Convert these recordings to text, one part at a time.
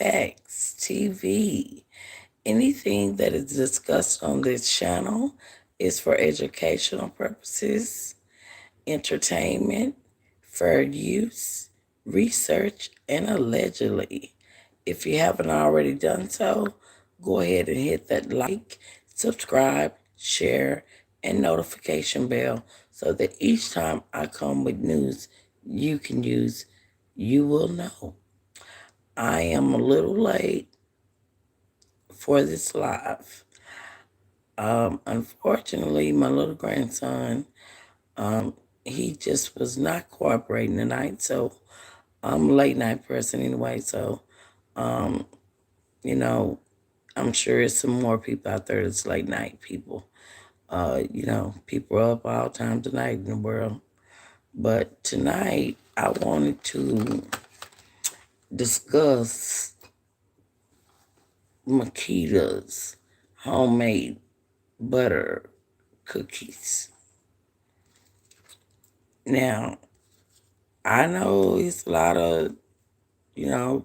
Facts, TV, anything that is discussed on this channel is for educational purposes, entertainment, fair use, research, and allegedly. If you haven't already done so, go ahead and hit that like, subscribe, share, and notification bell so that each time I come with news you can use, you will know. I am a little late for this live. Unfortunately, my little grandson, he just was not cooperating tonight. So I'm a late night person anyway. So, um, you know, I'm sure there's some more people out there that's late night people. People are up all times of night in the world. But tonight, I wanted to discuss Makita's homemade butter cookies. Now, I know it's a lot of, you know,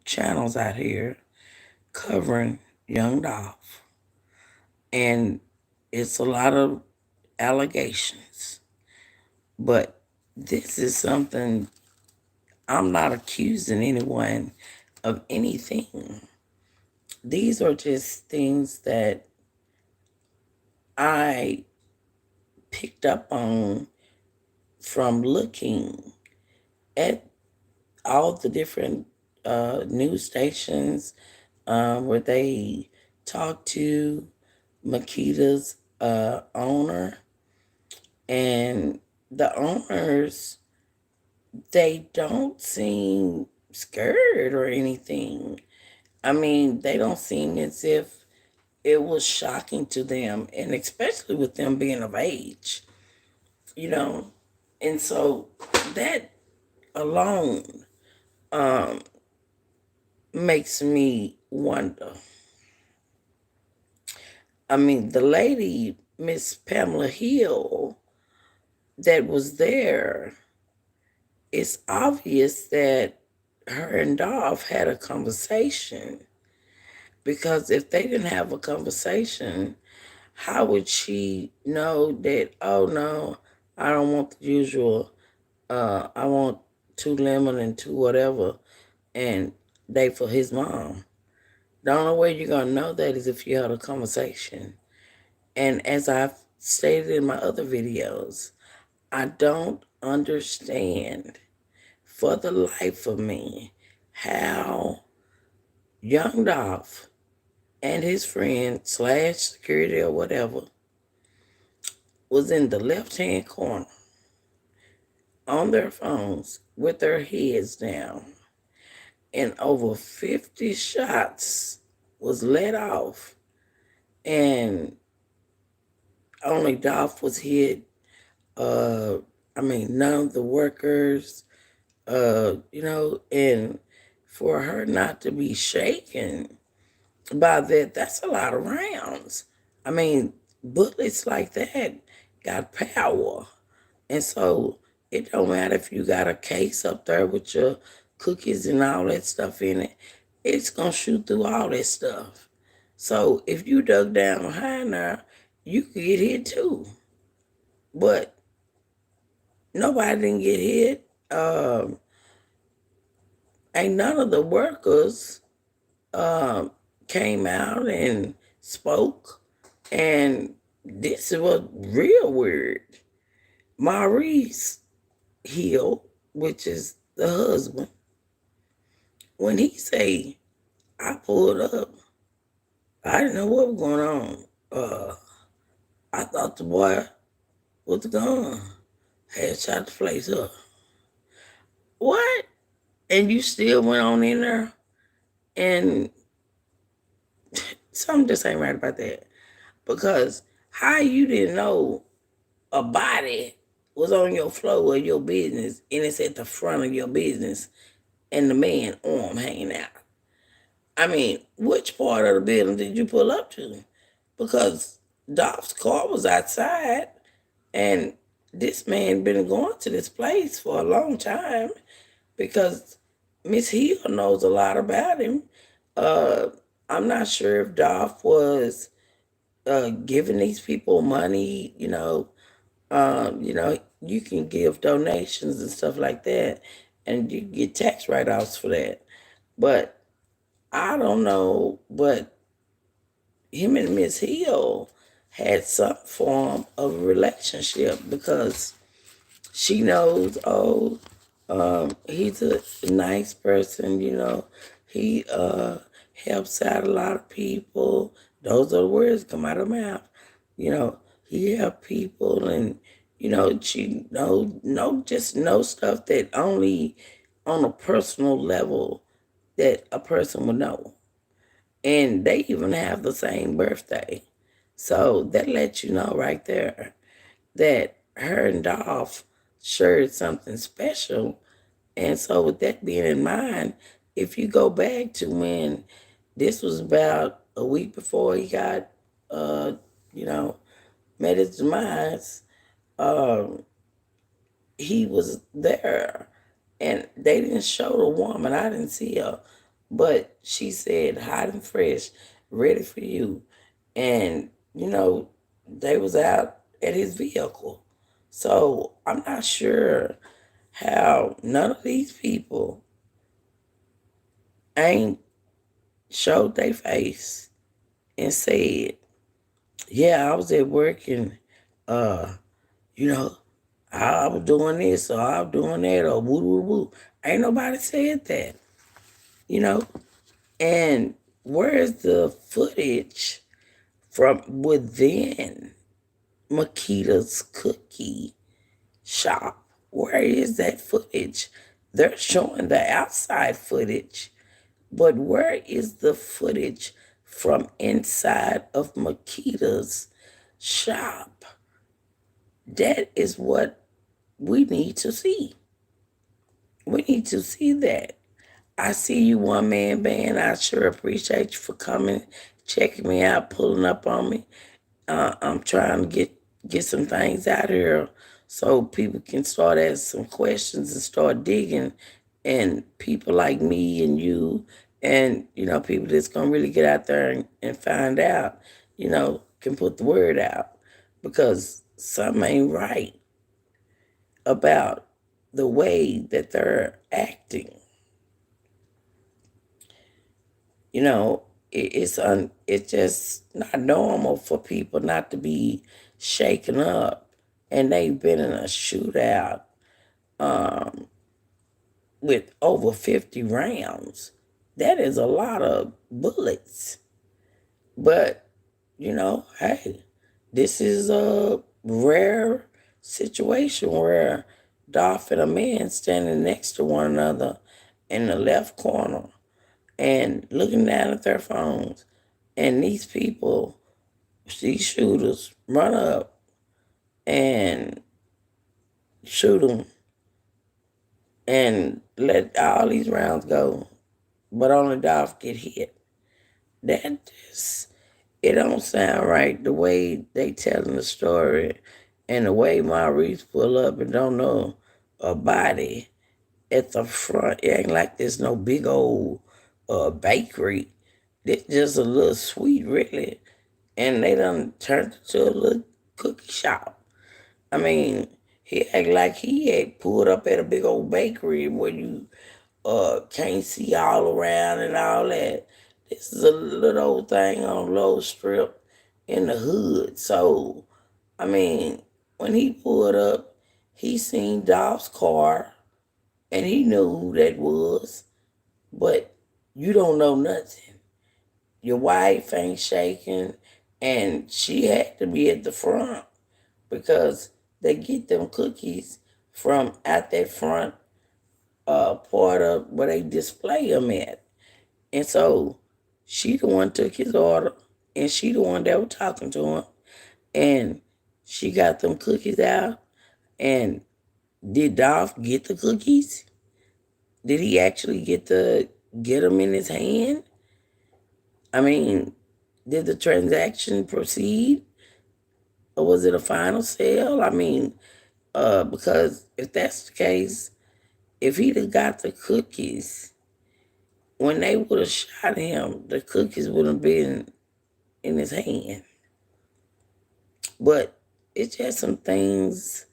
channels out here covering Young Dolph. And it's a lot of allegations. But this is something, I'm not accusing anyone of anything. These are just things that I picked up on from looking at all the different news stations where they talk to Makita's owner, and the owners, they don't seem scared or anything. I mean, they don't seem as if it was shocking to them, and especially with them being of age, you know. And so that alone um, makes me wonder. I mean, the lady, Miss Pamela Hill, that was there, it's obvious that her and Dolph had a conversation, because if they didn't have a conversation, how would she know that, oh no, I don't want the usual, I want two lemon and two whatever, and they for his mom? The only way you're going to know that is if you had a conversation. And as I've stated in my other videos, I don't understand for the life of me how Young Dolph and his friend slash security or whatever was in the left-hand corner on their phones with their heads down, and over 50 shots was let off, and only Dolph was hit. Uh, none of the workers, and for her not to be shaken by that, that's a lot of rounds. I mean, bullets like that got power. And so it don't matter if you got a case up there with your cookies and all that stuff in it, it's going to shoot through all that stuff. So if you dug down behind there, you could get hit too. But nobody didn't get hit. Ain't none of the workers um, came out and spoke. And this was real weird. Maurice Hill, which is the husband, when he say, I pulled up, I didn't know what was going on. I thought the boy with the gun had shot the place up. What? And you still went on in there? And something just ain't right about that. Because how you didn't know a body was on your floor of your business and it's at the front of your business and the man arm hanging out? I mean, which part of the building did you pull up to? Because Dolph's car was outside, and this man been going to this place for a long time, because Miss Hill knows a lot about him. Uh, I'm not sure if Dolph was giving these people money. You can give donations and stuff like that, and you get tax write-offs for that. But I don't know, but him and Miss Hill had some form of relationship because she knows, he's a nice person, he helps out a lot of people. Those are the words come out of her mouth. He helped people, and she just know stuff that only on a personal level that a person would know. And they even have the same birthday. So that lets you know right there that her and Dolph shared something special. And so with that being in mind, if you go back to when this was about a week before he got, you know, met his demise, um, he was there. And they didn't show the woman. I didn't see her. But she said, hot and fresh, ready for you. And, they was out at his vehicle. So I'm not sure how none of these people ain't showed their face and said, yeah, I was at work and, uh, you know, I was doing this or I was doing that or woo woo woo. Ain't nobody said that, you know? And where's the footage from within Makita's cookie shop? Where is that footage? They're showing the outside footage, but where is the footage from inside of Makita's shop? That is what we need to see. We need to see that. I see you, one man band. I sure appreciate you for coming, checking me out, pulling up on me. I'm trying to get some things out here so people can start asking some questions and start digging. And people like me and you, and people that's gonna really get out there and find out, can put the word out because something ain't right about the way that they're acting. It's just not normal for people not to be shaken up, and they've been in a shootout um, with over 50 rounds. That is a lot of bullets. But hey, this is a rare situation where Dolph and a man standing next to one another in the left corner and looking down at their phones. And these people, these shooters, run up and shoot them and let all these rounds go, but only Dolph get hit. That just, it don't sound right the way they telling the story and the way Maurice pull up and don't know a body at the front. It ain't like there's no big old bakery. It's just a little sweet, really. And they done turned it to a little cookie shop. I mean, he act like he had pulled up at a big old bakery where you can't see all around and all that. This is a little old thing on a little strip in the hood. So, I mean, when he pulled up, he seen Dolph's car and he knew who that was, but you don't know nothing. Your wife ain't shaking, and she had to be at the front because they get them cookies from out that front part of where they display them at. And so she the one took his order, and she the one that was talking to him, and she got them cookies out. And did Dolph get the cookies? Did he actually get them in his hand? I mean, did the transaction proceed? Or was it a final sale? I mean, because if that's the case, if he'd have got the cookies, when they would have shot him, the cookies would have been in his hand. But it's just some things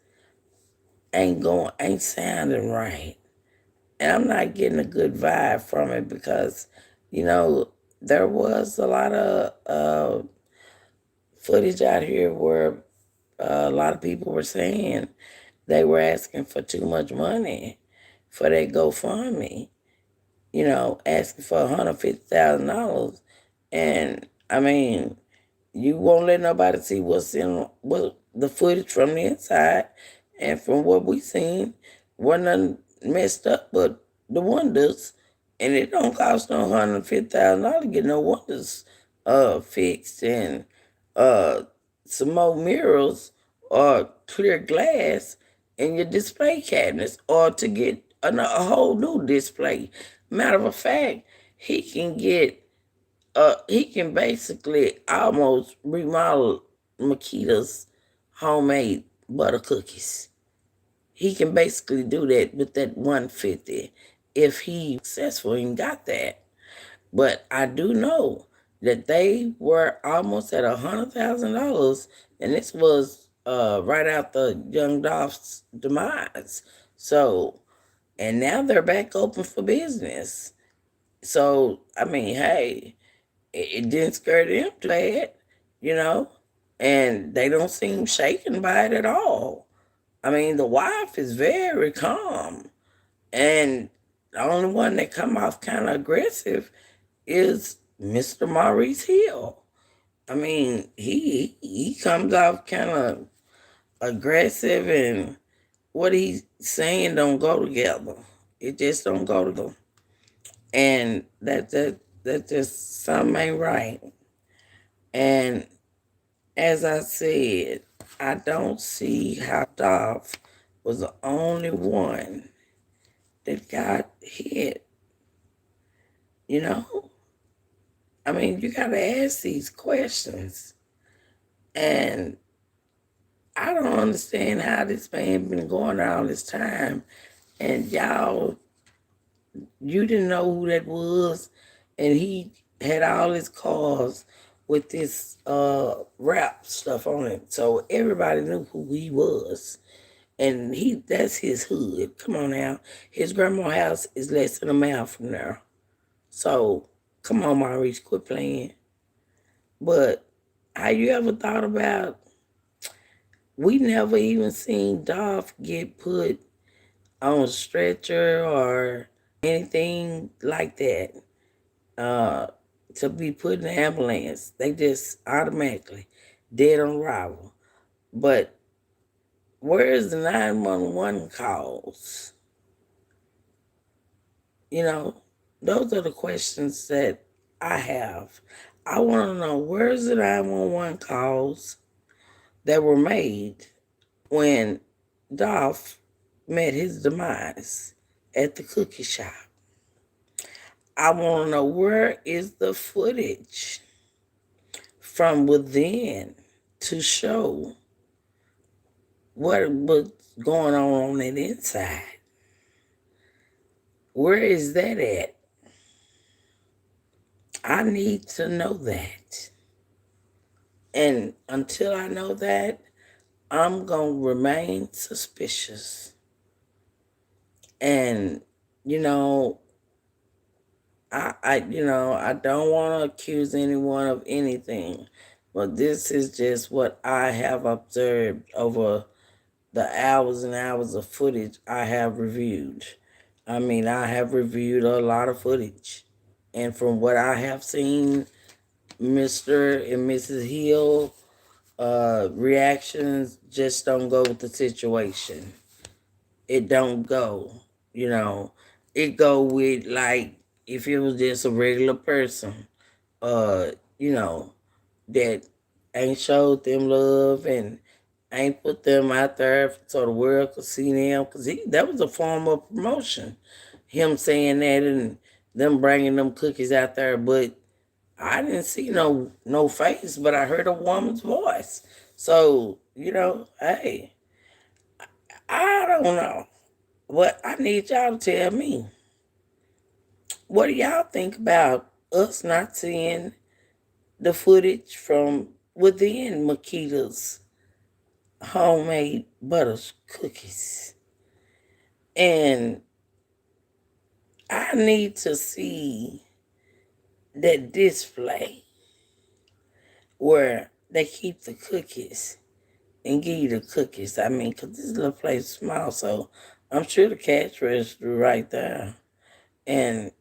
ain't sounding right. And I'm not getting a good vibe from it because, there was a lot of footage out here where a lot of people were saying they were asking for too much money for that GoFundMe, asking for $150,000. And I mean, you won't let nobody see what the footage from the inside, and from what we seen, wasn't nothing messed up but the windows, and it don't cost no $150,000 to get no windows fixed, and uh some more mirrors or clear glass in your display cabinets, or to get a whole new display. Matter of fact, he can get he can basically almost remodel Makita's homemade butter cookies. He can basically do that with that 150 if he successful and got that. But I do know that they were almost at $100,000, and this was right after young Dolph's demise. So, and now they're back open for business. So, I mean, hey, it didn't scare them too bad, you know, and they don't seem shaken by it at all. I mean, the wife is very calm, and the only one that come off kind of aggressive is Mr. Maurice Hill. I mean, he comes off kind of aggressive, and what he's saying don't go together. It just don't go together, and that just something ain't right. And as I said, I don't see how Dolph was the only one that got hit. You know? I mean, you got to ask these questions. And I don't understand how this man been going on all this time. And you didn't know who that was. And he had all his cars with this rap stuff on it. So everybody knew who he was. And that's his hood. Come on now. His grandma's house is less than a mile from there. So come on, Maurice, quit playing. But have you ever thought about, we never even seen Dolph get put on a stretcher or anything like that. Uh to be put in the ambulance. They just automatically dead on arrival. But where is the 911 calls? You know, those are the questions that I have. I want to know, where's the 911 calls that were made when Dolph met his demise at the cookie shop? I want to know, where is the footage from within to show what was going on that inside? Where is that at? I need to know that. And until I know that, I'm going to remain suspicious. And, you know, I don't want to accuse anyone of anything, but this is just what I have observed over the hours and hours of footage I have reviewed. I mean, I have reviewed a lot of footage. And from what I have seen, Mr. and Mrs. Hill reactions just don't go with the situation. It don't go, you know. It go with, like, if it was just a regular person, uh, you know, that ain't showed them love and ain't put them out there so the world could see them. Because that was a form of promotion. Him saying that and them bringing them cookies out there. But I didn't see no face, but I heard a woman's voice. So, hey, I don't know. But I need y'all to tell me, What do y'all think about us not seeing the footage from within Makita's homemade butter cookies? And I need to see that display where they keep the cookies and give you the cookies. I mean, because this little place is small, so I'm sure the cash register right there. And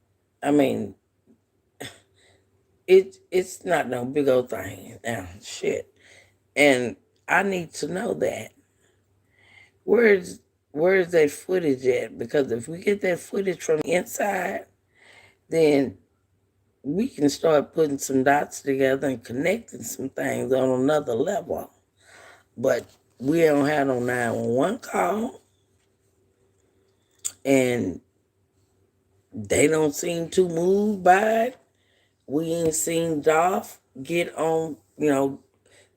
I mean, it's not no big old thing now. Shit. And I need to know that. Where's where's that footage at? Because if we get that footage from the inside, then we can start putting some dots together and connecting some things on another level. But we don't have no 911 call, and they don't seem too moved by it. We ain't seen Dolph get on,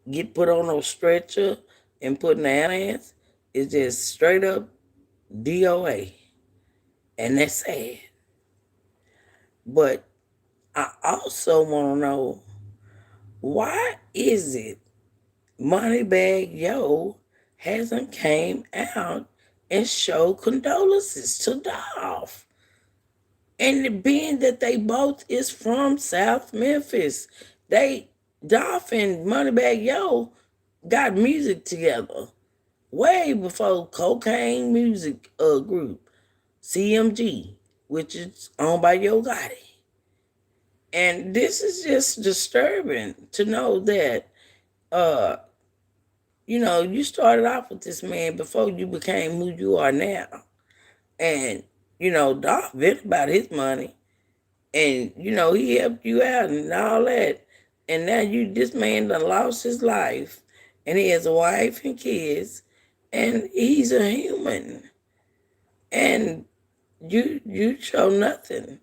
get put on a stretcher and put in the ambulance. It's just straight up DOA. And that's sad. But I also want to know, why is it Moneybag Yo hasn't came out and showed condolences to Dolph? And being that they both is from South Memphis, Dolph and Moneybag Yo got music together way before Cocaine Music Group, CMG, which is owned by Yo Gotti. And this is just disturbing to know that, uh, you started off with this man before you became who you are now. And, Dolph been about his money. And, he helped you out and all that. And now this man done lost his life. And he has a wife and kids. And he's a human. And you show nothing.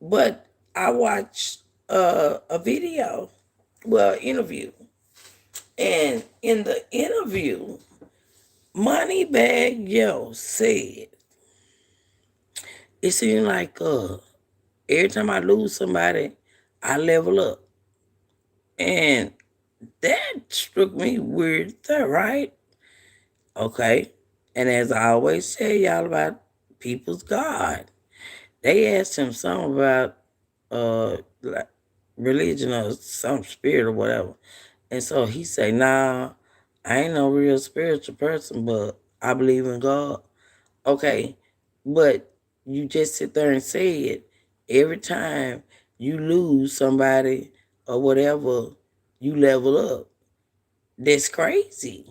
But I watched a video, well, interview. And in the interview, Moneybag Yo said, it seemed like every time I lose somebody, I level up. And that struck me weird there, right? Okay. And as I always tell y'all about people's God, they asked him something about like religion or some spirit or whatever. And so he say, nah, I ain't no real spiritual person, but I believe in God. Okay. But you just sit there and say it every time you lose somebody or whatever, you level up. That's crazy.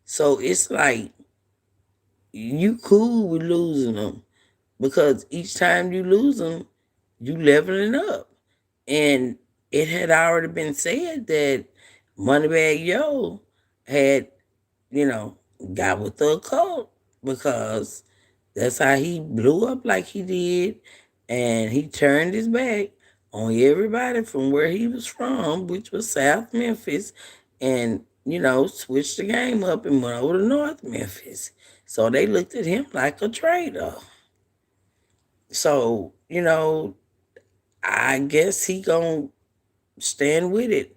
So it's like you cool with losing them, because each time you lose them, you leveling up. And it had already been said that Moneybag Yo had, you know, got with the occult, because that's how he blew up like he did. And he turned his back on everybody from where he was from, which was South Memphis, and, switched the game up and went over to North Memphis. So they looked at him like a traitor. So, I guess he gonna stand with it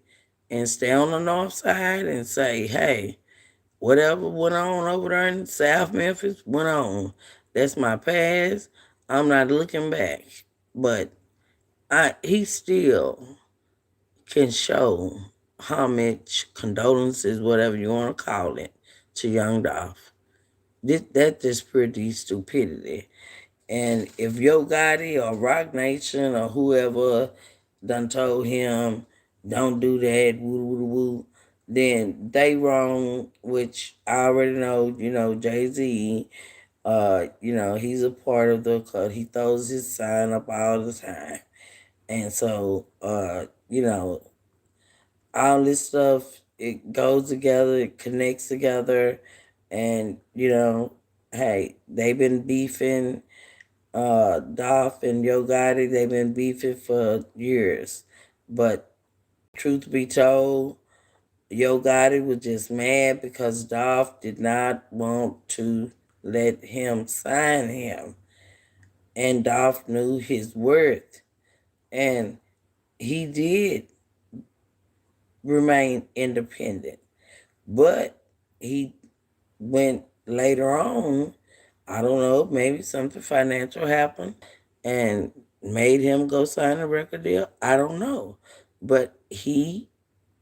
and stay on the north side and say, hey, whatever went on over there in South Memphis went on. That's my past. I'm not looking back. But he still can show homage, condolences, whatever you want to call it, to Young Dolph. That just pretty stupidity. And if Yo Gotti or Rock Nation or whoever done told him, don't do that, woo woo woo, then they wrong, which I already know, Jay-Z, he's a part of the cut. He throws his sign up all the time. And so, all this stuff, it goes together, it connects together. And, hey, they've been beefing, Dolph and Yo Gotti, they've been beefing for years. But truth be told, Yo Gotti was just mad because Dolph did not want to let him sign him. And Dolph knew his worth. And he did remain independent. But he went later on, I don't know, maybe something financial happened and made him go sign a record deal. I don't know. But he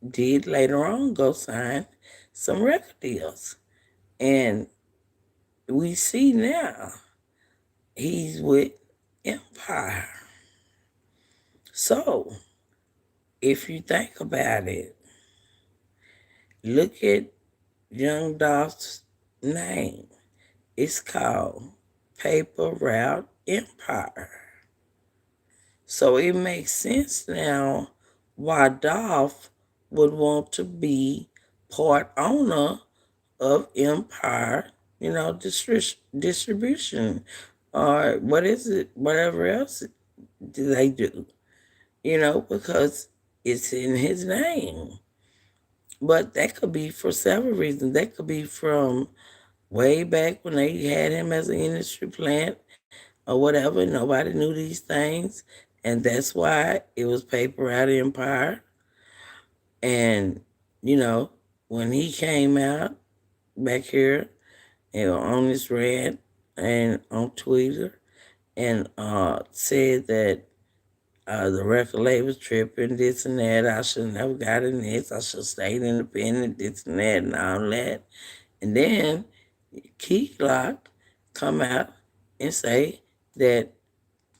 did later on go sign some record deals. And we see now he's with Empire. So if you think about it, look at Young Dolph's name. It's called Paper Route Empire. So it makes sense now why Dolph would want to be part owner of Empire, distribution, or what is it, whatever else do they do, because it's in his name. But that could be for several reasons. That could be from way back when they had him as an industry plant or whatever. Nobody knew these things. And that's why it was Paper Out Empire. And, you know, when he came out back here on this rant and on Twitter and said that the record label's tripping, this and that, I should never got in this, I should stayed independent, this and that, and all that. And then Key Glock come out and say that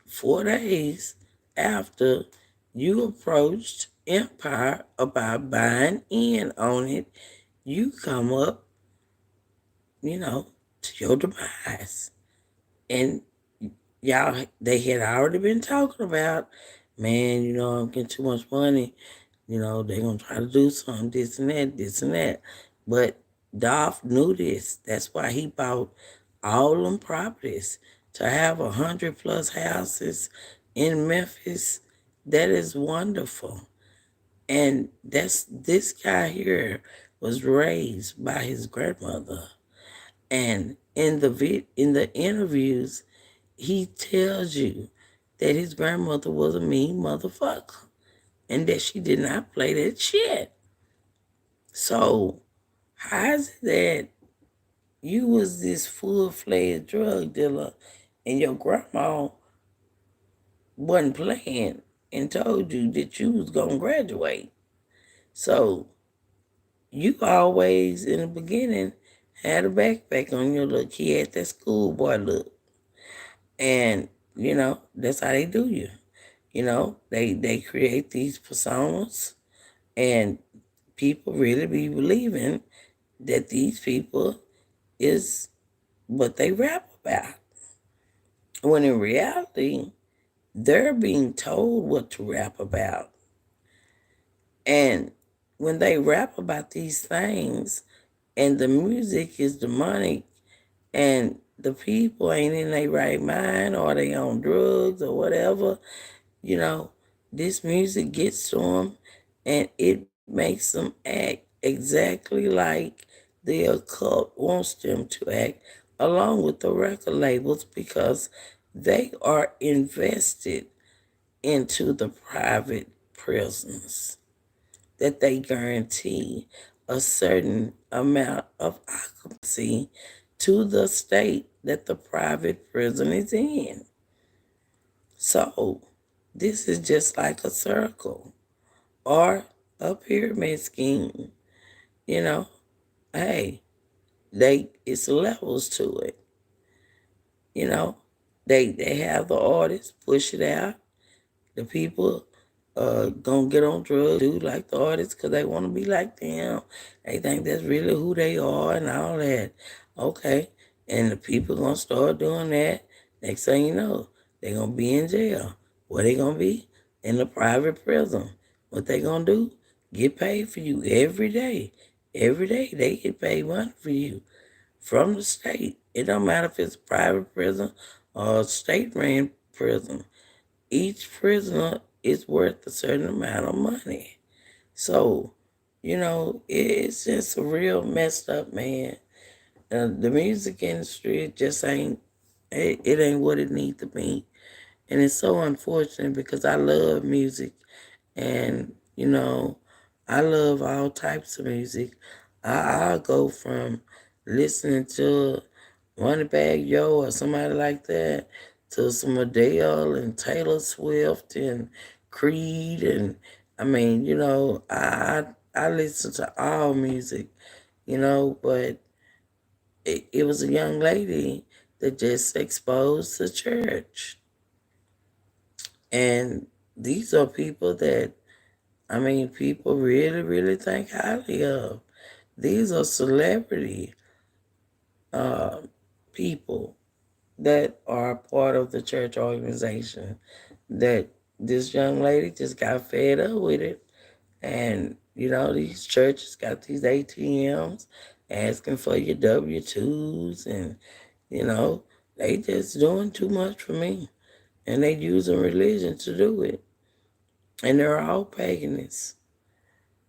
4 days after you approached Empire about buying in on it, you come up, to your demise. And y'all, they had already been talking about, man, I'm getting too much money. They're going to try to do something, this and that, this and that. But Dolph knew this. That's why he bought all them properties to have 100+ houses in Memphis. That is wonderful. And this guy here was raised by his grandmother. And in the interviews, he tells you that his grandmother was a mean motherfucker and that she did not play that shit. So how is it that you was this full-fledged drug dealer and your grandma wasn't playing and told you that you was gonna graduate? So you always in the beginning had a backpack on your look. He had that schoolboy look. And, that's how they do you. They create these personas and people really be believing that these people is what they rap about. When in reality, they're being told what to rap about. And when they rap about these things and the music is demonic and the people ain't in their right mind or they on drugs or whatever, this music gets to them and it makes them act exactly like the occult wants them to act, along with the record labels, because they are invested into the private prisons that they guarantee a certain amount of occupancy to the state that the private prison is in. So this is just like a circle or a pyramid scheme. You know, hey, it's levels to it. You know, they have the artists push it out. The people gonna get on drugs, do like the artists because they want to be like them. They think that's really who they are and all that. Okay, and the people gonna start doing that. Next thing you know, they gonna be in jail. Where they gonna be? In the private prison. What they gonna do? Get paid for you every day. Every day they get paid money for you from the state. It don't matter if it's a private prison or a state-ran prison. Each prisoner is worth a certain amount of money. So, it's just a real messed up, man. The music industry just ain't It ain't what it need to be. And it's so unfortunate because I love music and, I love all types of music. I'll go from listening to Moneybag Yo or somebody like that to some Adele and Taylor Swift and Creed and I mean, I listen to all music, but it was a young lady that just exposed the church. And these are people that, people really, really think highly of. These are celebrity uh, people that are part of the church organization. That this young lady just got fed up with it. And, these churches got these ATMs asking for your W 2s. And, you know, they just doing too much for me. And they using religion to do it. And they're all paganists.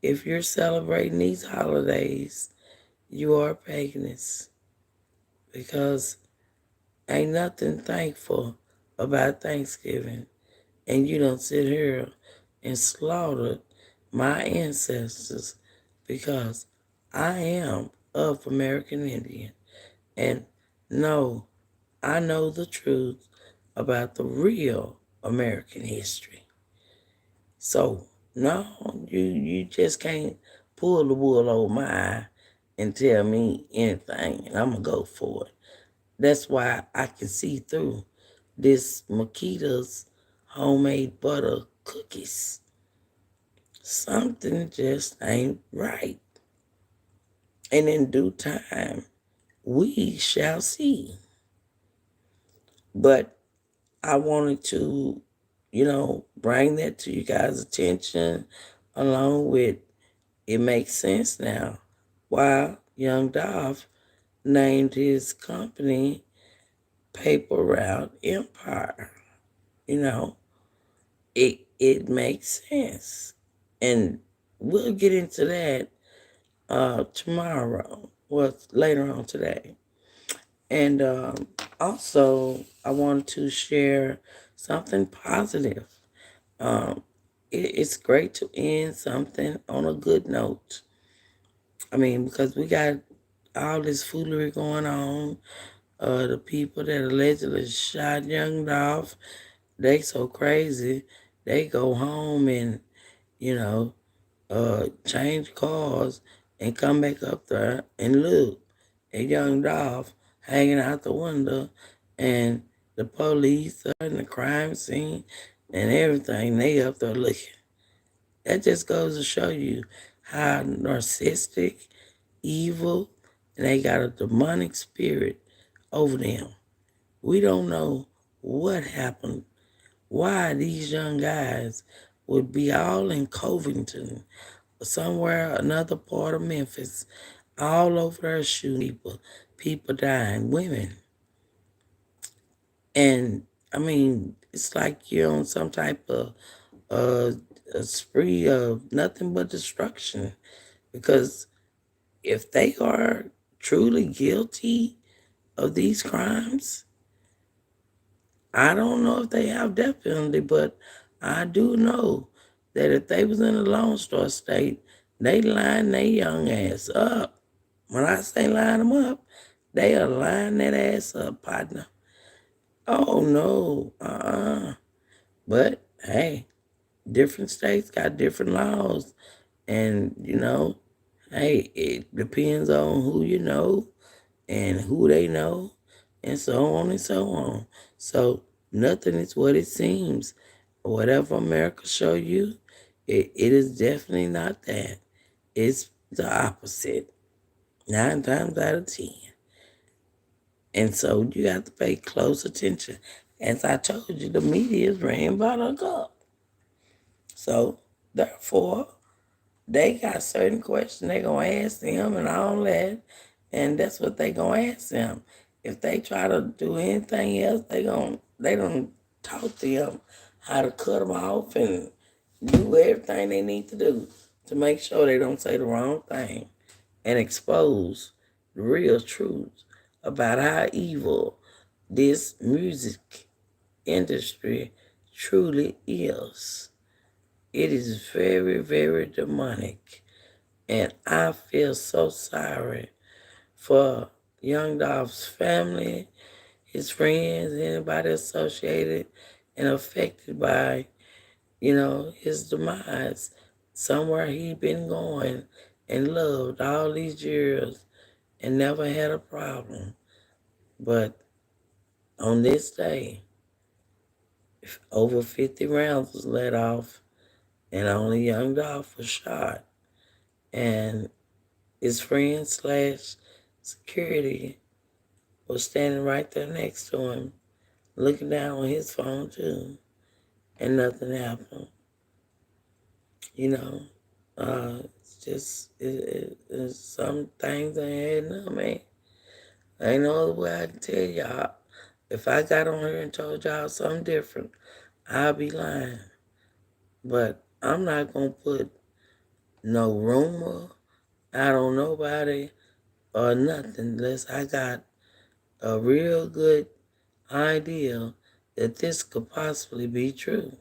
If you're celebrating these holidays, you are paganist because ain't nothing thankful about Thanksgiving. And you don't sit here and slaughter my ancestors because I am of American Indian. And no, I know the truth about the real American history. So no, you just can't pull the wool over my eye and tell me anything, and I'm gonna go for it. That's why I can see through this Makita's homemade butter cookies. Something just ain't right, and in due time we shall see. But I wanted to, bring that to you guys' attention along with it makes sense now why young Dolph named his company Paper Route Empire. You know, it makes sense. And we'll get into that tomorrow. Well, later on today. And also, I wanted to share something positive. Um, it's great to end something on a good note. Because we got all this foolery going on. The people that allegedly shot young Dolph, they so crazy. They go home and, you know, change cars and come back up there and look at young Dolph hanging out the window and the police are in the crime scene and everything. They up there looking. That just goes to show you how narcissistic, evil, and they got a demonic spirit over them. We don't know what happened, why these young guys would be all in Covington or somewhere, another part of Memphis, all over there shooting people dying, women. And it's like you're on some type of uh, a spree of nothing but destruction. Because if they are truly guilty of these crimes, I don't know if they have death penalty, but I do know that if they was in a Lone Star State, they line their young ass up. When I say line them up, they are line that ass up, partner. Oh no, But hey, different states got different laws, and hey, it depends on who you know and who they know, and so on and so on. So nothing is what it seems. Whatever America show you, it is definitely not that. It's the opposite. 9 times out of 10. And so you have to pay close attention. As I told you, the media is ran by the cup. So therefore, they got certain questions they gonna ask them and all that, and that's what they gonna ask them. If they try to do anything else, they don't talk to them how to cut them off and do everything they need to do to make sure they don't say the wrong thing and expose the real truth about how evil this music industry truly is. It is very, very demonic. And I feel so sorry for Young Dolph's family, his friends, anybody associated and affected by, his demise. Somewhere he been going and loved all these years and never had a problem. But on this day, over 50 rounds was let off and only Young Dolph was shot. And his friend slash security was standing right there next to him, looking down on his phone too, and nothing happened. It's just it's some things I had no man. Ain't no other way I can tell y'all. If I got on here and told y'all something different, I'll be lying. But I'm not gonna put no rumor out on nobody or nothing unless I got a real good idea that this could possibly be true.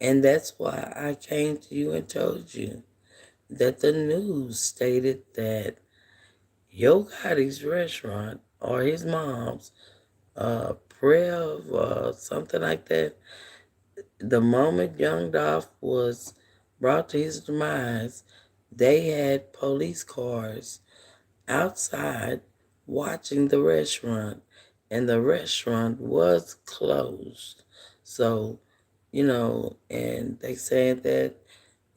And that's why I came to you and told you that the news stated that Yo Gotti's restaurant or his mom's, Prev or something like that, the moment Young Dolph was brought to his demise, they had police cars outside watching the restaurant, and the restaurant was closed. So, and they said that,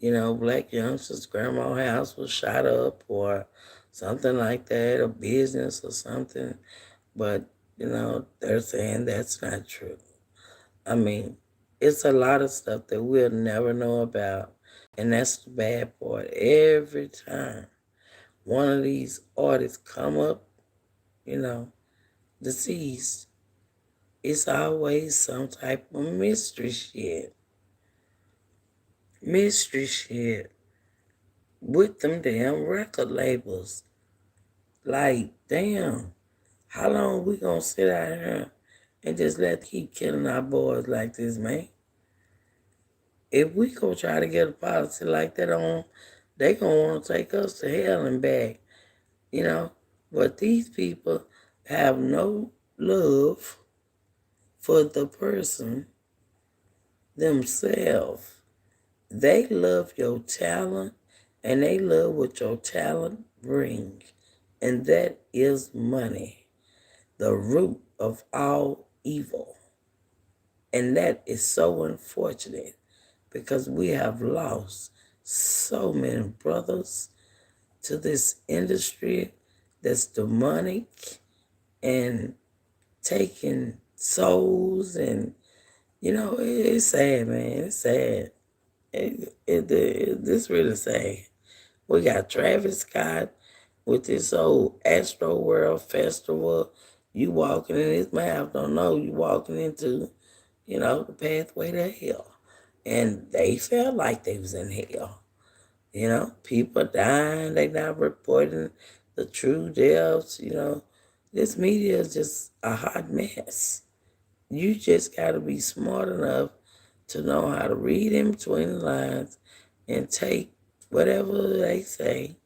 black youngsters' grandma house was shot up or something like that, a business or something. But, they're saying that's not true. I mean, it's a lot of stuff that we'll never know about. And that's the bad part. Every time one of these artists come up, you know, deceased, it's always some type of mystery shit. Mystery shit with them damn record labels. Like, damn, how long we gonna sit out here and just let keep killing our boys like this, man? If we go try to get a policy like that on, they gonna want to take us to hell and back, you know. But these people have no love for the person themselves. They love your talent and they love what your talent brings. And that is money, the root of all evil. And that is so unfortunate because we have lost so many brothers to this industry that's demonic and taking souls. And it's sad, man. It's sad. This really sad. We got Travis Scott with this old Astro World Festival. You walking in his mouth, don't know you walking into, the pathway to hell. And they felt like they was in hell. People dying, they not reporting the true deaths, This media is just a hot mess. You just got to be smart enough to know how to read in between the lines and take whatever they say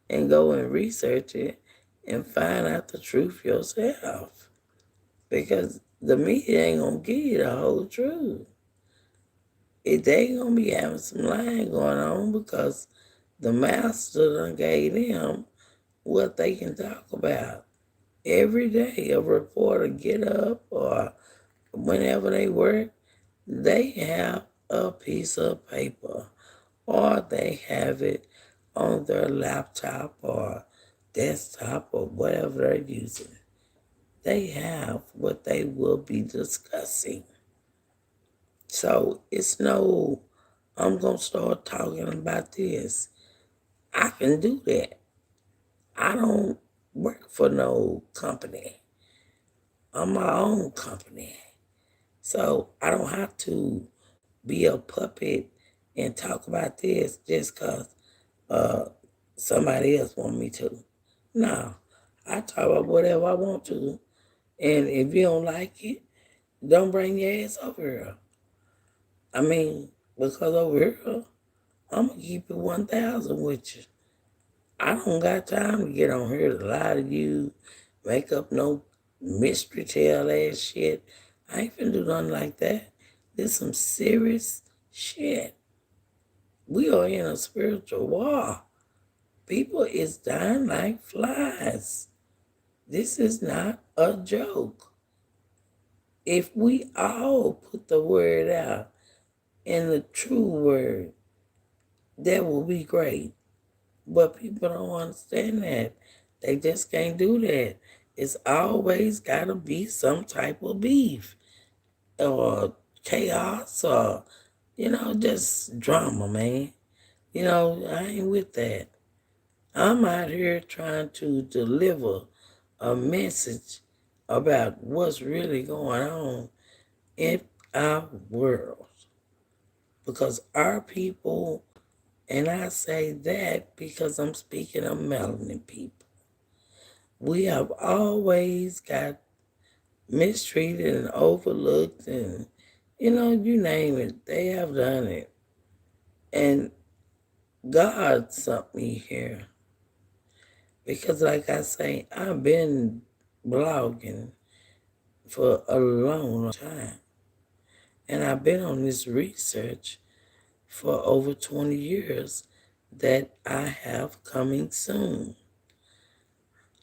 and go and research it and find out the truth yourself. Because the media ain't going to give you the whole truth. They ain't going to be having some lying going on because the master done gave them what they can talk about. Every day a reporter get up or whenever they work, they have a piece of paper or they have it on their laptop or desktop or whatever they're using. They have what they will be discussing. So it's no, I'm going to start talking about this. I can do that. I don't work for no company. I'm my own company. So I don't have to be a puppet and talk about this just because somebody else want me to. No, I talk about whatever I want to And if you don't like it, don't bring your ass over here. I mean, because over here, I'm going to keep it 1,000 with you. I don't got time to get on here to lie to you, make up no mystery tale ass shit. I ain't finna do nothing like that. This some serious shit. We are in a spiritual war. People is dying like flies. This is not a joke. If we all put the word out in the true word, that will be great. But people don't understand that. They just can't do that. It's always got to be some type of beef or chaos or, just drama, man. I ain't with that. I'm out here trying to deliver a message about what's really going on in our world. Because our people, and I say that because I'm speaking of melanin people, we have always got mistreated and overlooked and, you name it, they have done it. And God sent me here because, like I say, I've been blogging for a long time. And I've been on this research for over 20 years that I have coming soon.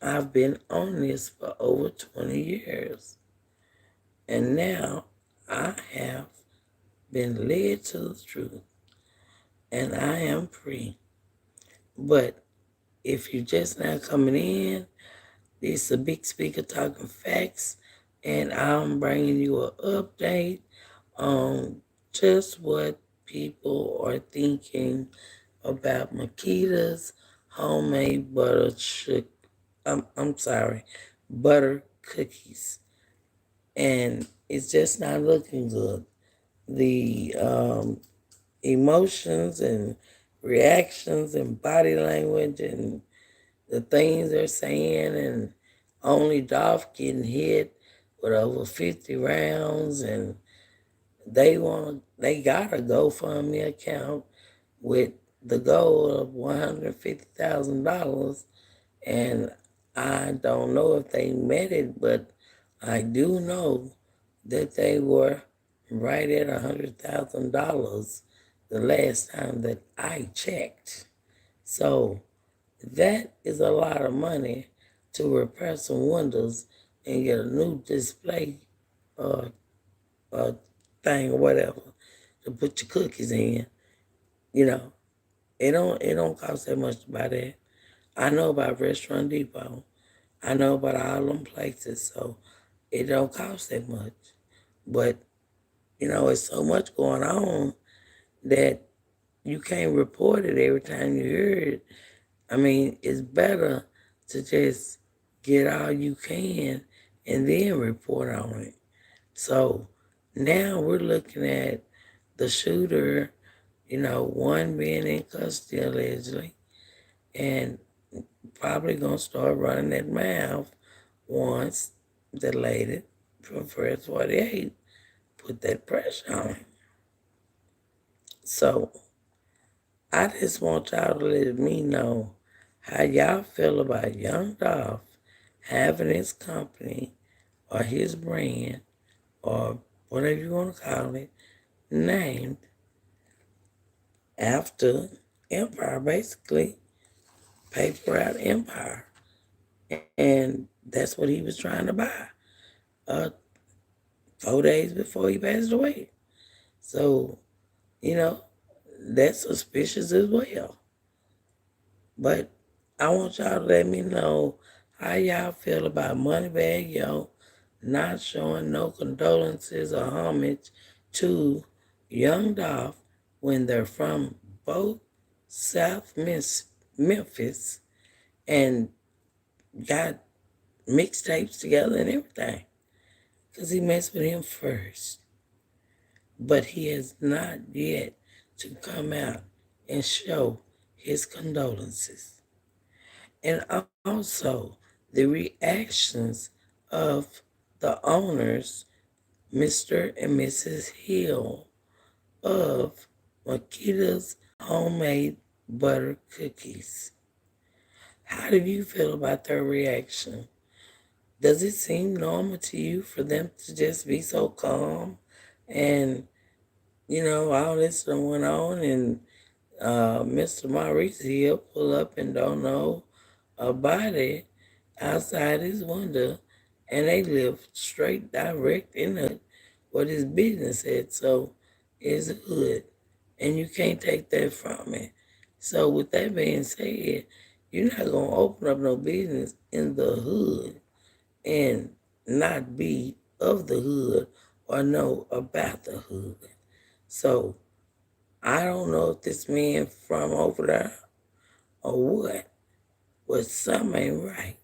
I've been on this for over 20 years. And now I have been led to the truth and I am free. But if you're just now coming in, this is a big speaker talking facts, and I'm bringing you an update on just what people are thinking about Makita's homemade butter cookies. And it's just not looking good. The emotions and reactions and body language and the things they're saying, and only Dolph getting hit with over 50 rounds, and they got a GoFundMe account with the goal of $150,000, and I don't know if they met it, but I do know that they were right at $100,000 the last time that I checked. So that is a lot of money to repair some windows and get a new display uh, uh, thing or whatever to put your cookies in. You know, it don't cost that much to buy that. I know about Restaurant Depot. I know about all them places, so it don't cost that much. But it's so much going on that you can't report it every time you hear it. I mean, it's better to just get all you can and then report on it. So now we're looking at the shooter, one being in custody allegedly, and probably gonna start running that mouth once the lady from First 48 put that pressure on him. So I just want y'all to let me know how y'all feel about Young Dolph having his company or his brand or whatever you want to call it named after Empire, basically paper out Empire. And that's what he was trying to buy uh, 4 days before he passed away. So, you know, that's suspicious as well. But I want y'all to let me know how y'all feel about Moneybag Yo not showing no condolences or homage to Young Dolph when they're from both Memphis and got mixtapes together and everything. Because he messed with him first. But he has not yet to come out and show his condolences. And also the reactions of the owners, Mr. and Mrs. Hill of Makita's homemade butter cookies. How do you feel about their reaction? Does it seem normal to you for them to just be so calm and, all this done went on and Mr. Maurice Hill pull up and don't know about it outside his window and they live straight direct in the what his business at. So it's hood. And you can't take that from it. So with that being said, you're not gonna open up no business in the hood and not be of the hood or know about the hood. So I don't know if this man from over there or what, but something ain't right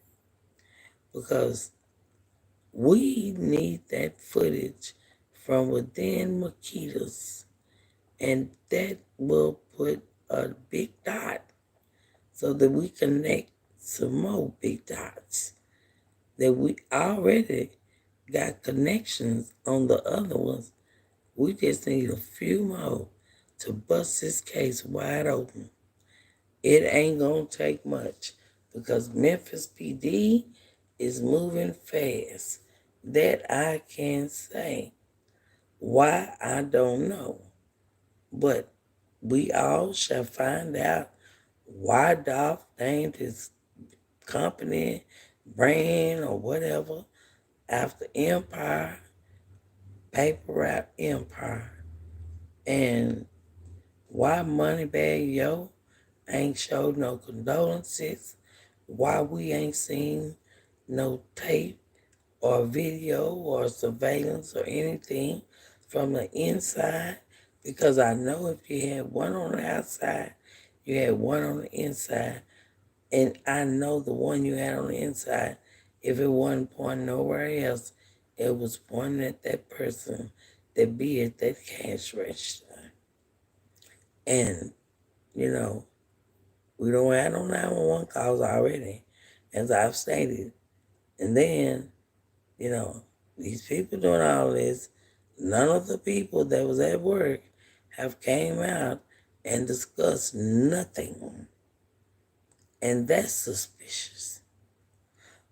because we need that footage from within Makita's, and that will put a big dot so that we connect some more big dots that we already got connections on the other ones. We just need a few more to bust this case wide open. It ain't gonna take much because Memphis PD is moving fast. That I can say. Why, I don't know. But we all shall find out why Dolph named his company, brand, or whatever after Empire, Paper Wrap Empire. And why Moneybag Yo ain't showed no condolences, why we ain't seen no tape or video or surveillance or anything from the inside, because I know if you had one on the outside, you had one on the inside. And I know the one you had on the inside, if it wasn't pointing nowhere else, it was pointing at that person that be at that cash register. And, we don't have no 911 calls already, as I've stated. And then, these people doing all this, none of the people that was at work have came out and discussed nothing. And that's suspicious.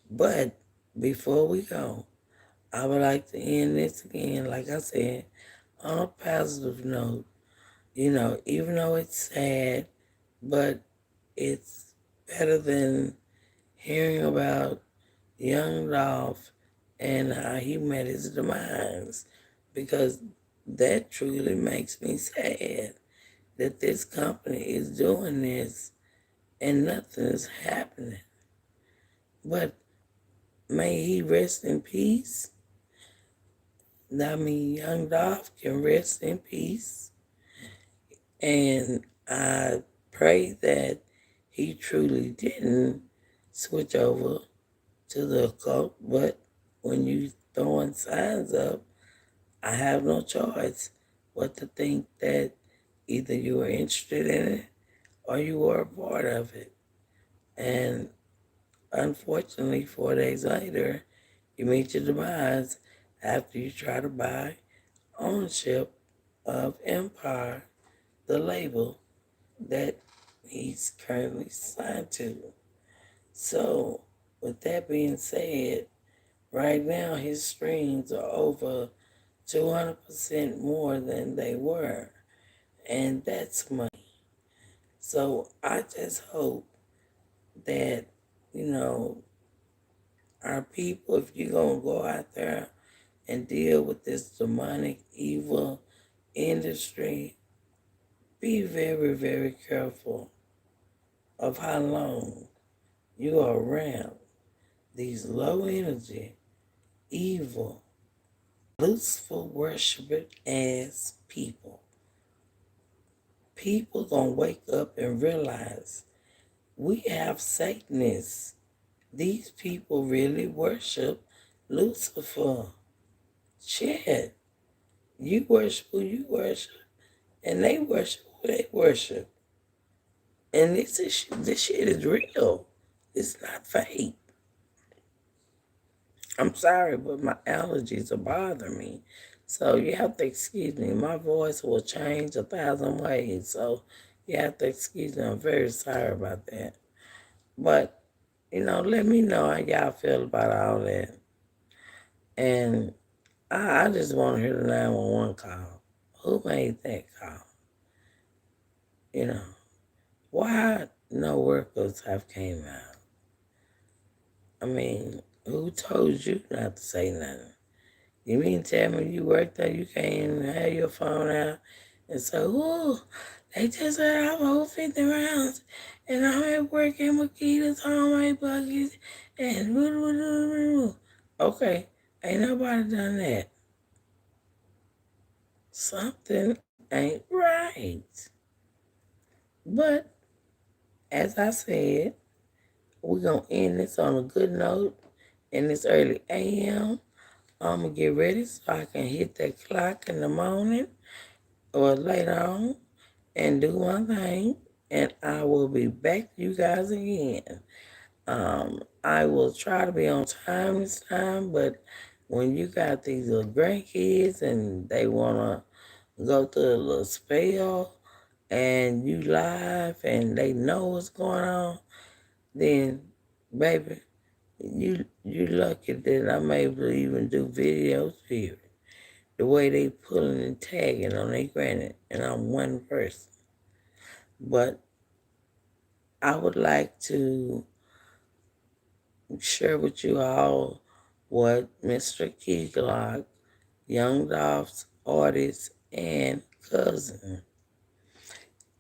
But before we go, I would like to end this again, like I said, on a positive note. Even though it's sad, but it's better than hearing about young Dolph and how he met his demise, because that truly makes me sad that this company is doing this and nothing is happening. But may he rest in peace. I mean, young Dolph can rest in peace. And I pray that he truly didn't switch over to the occult. But when you throwing signs up, I have no choice but to think that either you were interested in it or you were a part of it. And unfortunately, 4 days later, you meet your demise after you try to buy ownership of Empire, the label that he's currently signed to. So, with that being said, right now his streams are over 200% more than they were, and that's money. So, I just hope that, you know, our people, if you're going to go out there and deal with this demonic, evil industry, be very, very careful of how long you are around these low energy, evil, Lucifer worshiping ass people. People gonna wake up and realize we have Satanists. These people really worship Lucifer. Shit. You worship who you worship, and they worship who they worship. And this shit is real. It's not fake. I'm sorry, but my allergies are bothering me. So you have to excuse me. My voice will change 1,000 ways. So you have to excuse me. I'm very sorry about that. But, let me know how y'all feel about all that. And I just want to hear the 911 call. Who made that call? You know, why no workers have came out? I mean, who told you not to say nothing? You mean tell me you work there, you can't even have your phone out and say, oh, they just said I'm over 50 rounds and I'm at work in Makita's on my buckets and okay, ain't nobody done that. Something ain't right. But as I said, we're going to end this on a good note in this early AM. I'm going to get ready so I can hit that clock in the morning or later on and do my thing. And I will be back to you guys again. I will try to be on time this time, but when you got these little grandkids and they want to go through a little spell and you live and they know what's going on, then, baby, you lucky that I'm able to even do videos here. The way they pulling and tagging on their granny, and I'm one person. But I would like to share with you all what Mr. Keylock, Young Dolph's artist and cousin,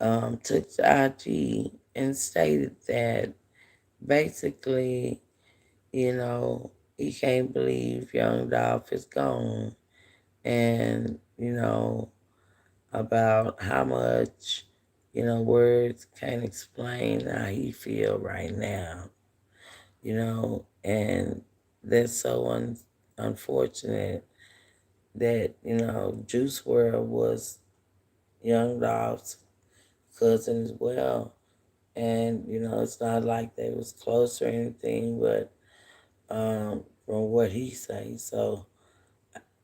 took to IG and stated that basically, he can't believe Young Dolph is gone and, about how much, words can't explain how he feel right now, and that's so unfortunate that, Juice WRLD was Young Dolph's cousin as well. And, it's not like they was close or anything, but from what he say. So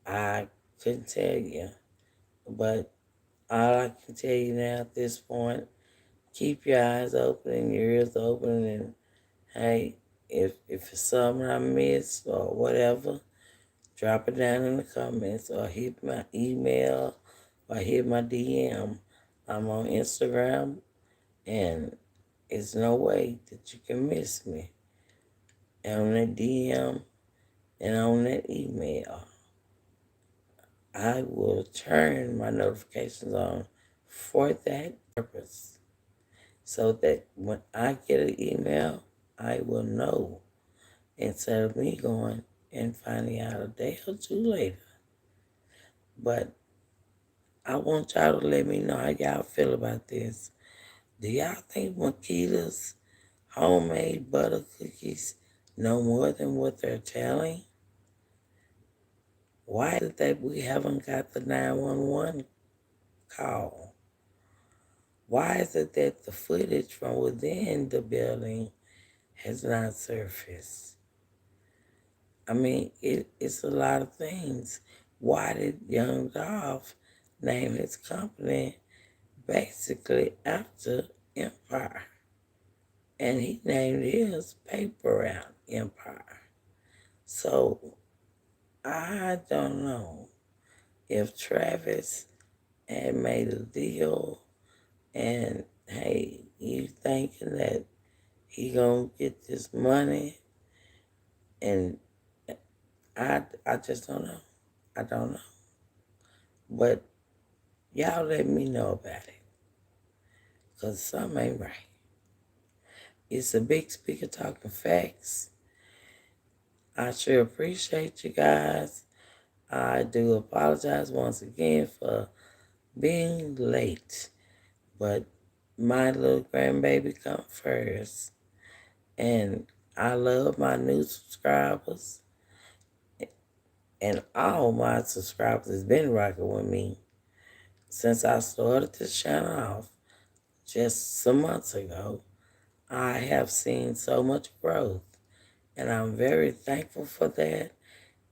I couldn't tell you. But all I can tell you now at this point, keep your eyes open and your ears open. And hey, if it's something I missed or whatever, drop it down in the comments or hit my email or hit my DM. I'm on Instagram and it's no way that you can miss me on that DM and on that email. I will turn my notifications on for that purpose so that when I get an email, I will know instead of me going and finding out a day or two later. But I want y'all to let me know how y'all feel about this. Do y'all think Makita's homemade butter cookies know more than what they're telling? Why is it that we haven't got the 911 call? Why is it that the footage from within the building has not surfaced? I mean, it's a lot of things. Why did Young Dolph name his company basically after Empire? And he named his Paper Route Empire. So I don't know if Travis had made a deal and hey, you thinking that he gonna get this money, and I just don't know. I don't know. But y'all let me know about it. Cause something ain't right. It's a big speaker talking facts. I sure appreciate you guys. I do apologize once again for being late. But my little grandbaby come first. And I love my new subscribers. And all my subscribers has been rocking with me since I started this channel off just some months ago. I have seen so much growth, and I'm very thankful for that.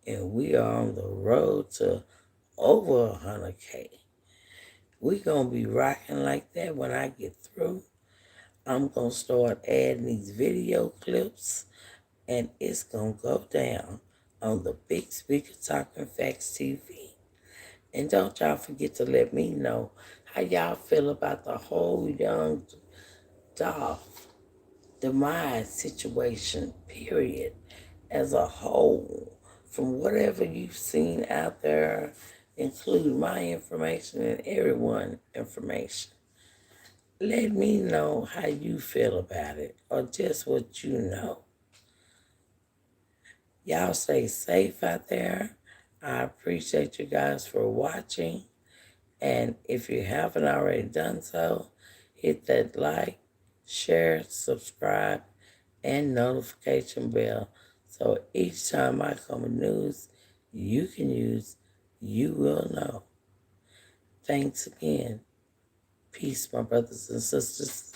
And we are on the road to over 100K. We gonna be rocking like that when I get through. I'm gonna start adding these video clips, and it's gonna go down on the Big Speaker Talking Facts TV. And don't y'all forget to let me know how y'all feel about the whole young Dolph Demise situation, period, as a whole. From whatever you've seen out there, include my information and everyone's information. Let me know how you feel about it, or just what you know. Y'all stay safe out there. I appreciate you guys for watching. And if you haven't already done so, hit that like, share, subscribe, and notification bell. So each time I come with news you can use, you will know. Thanks again. Peace, my brothers and sisters.